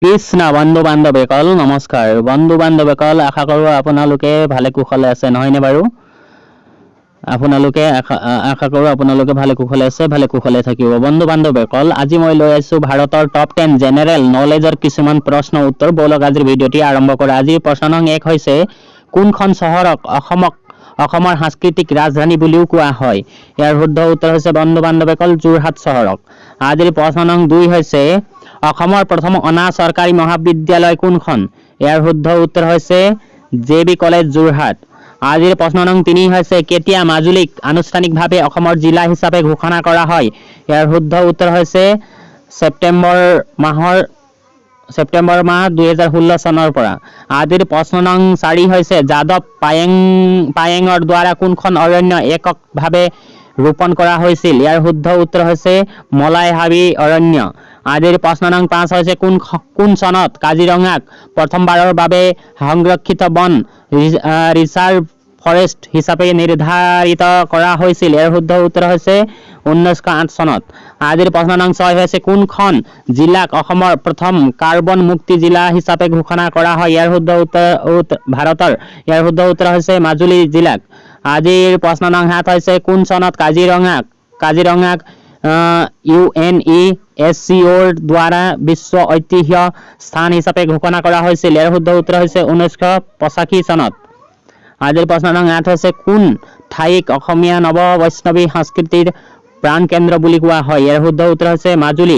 কৃষ্ণ বন্ধু বান্ধৱীসকল নমস্কাৰ। বন্ধু বান্ধৱীসকল আশা কৰোঁ আপোনালোকে ভালে কুশলে আছে নহয়নে বাৰু? আশা কৰোঁ আপোনালোকে ভালে কুশলে আছে, ভালে কুশলে থাকিব। বন্ধু বান্ধৱীসকল আজি মই লৈ আহিছোঁ ভাৰতৰ টপ 10 জেনেৰেল নলেজৰ কিছুমান প্ৰশ্ন উত্তৰ। বলক আজিৰ ভিডিঅ'টি আৰম্ভ কৰা। আজিৰ প্ৰশ্ন নং 1 হৈছে কোনখন চহৰক অসমৰ সাংস্কৃতিক ৰাজধানী বুলিও কোৱা হয়? ইয়াৰ শুদ্ধ উত্তৰ হৈছে বন্ধু বান্ধৱীসকল যোৰহাট চহৰক। আজিৰ প্ৰশ্ন নং 2 হৈছে অসমৰ প্ৰথম অনা চৰকাৰী মহাবিদ্যালয় কোনখন? ইয়াৰ শুদ্ধ উত্তৰ হৈছে জে.বি. কলেজ যোৰহাট। আজিৰ প্ৰশ্ন নং 3 হৈছে কেতিয়া মাজুলীক আনুষ্ঠানিকভাৱে অসমৰ জিলা হিচাপে ঘোষণা কৰা হয়? ইয়াৰ শুদ্ধ উত্তৰ হৈছে ছেপ্টেম্বৰ মাহ 2016 চনৰ পৰা। আজিৰ প্ৰশ্ন নং 4 হৈছে যাদৱ পায়েঙৰ দ্বাৰা কোনখন অৰণ্য এককভাৱে ৰোপণ কৰা হৈছিল? ইয়াৰ শুদ্ধ উত্তৰ হৈছে মলাই হাবি অৰণ্য। আজিৰ প্ৰশ্ন নং 5 হৈছে কোন চনত কাজিৰঙাক প্ৰথমবাৰৰ বাবে সংৰক্ষিত বন ৰিজাৰ্ভ ফৰেষ্ট হিচাপে নিৰ্ধাৰিত কৰা হৈছিল? ইয়াৰ শুদ্ধ উত্তৰ হৈছে 1908 চনত। আজিৰ প্ৰশ্ন নং 6 হৈছে কোনখন জিলাক অসমৰ প্ৰথম কাৰ্বন মুক্তি জিলা হিচাপে ঘোষণা কৰা হয়? ইয়াৰ শুদ্ধ উত্তৰ ভাৰতৰ। ইয়াৰ শুদ্ধ উত্তৰ হৈছে মাজুলী জিলাক। আজিৰ প্ৰশ্ন নং 7 হৈছে কোন চনত কাজিৰঙাক UNESCO দ্বাৰা বিশ্ব ঐতিহ্য স্থান হিচাপে ঘোষণা কৰা হৈছিল? ইয়াৰ শুদ্ধ উত্তৰ হৈছে 1985 চনত। আজিৰ প্ৰশ্ন নং 8 হৈছে কোন ঠাইক অসমীয়া নৱ বৈষ্ণৱী সংস্কৃতিৰ প্ৰাণকেন্দ্ৰ বুলি কোৱা হয়? ইয়াৰ শুদ্ধ উত্তৰ হৈছে মাজুলী।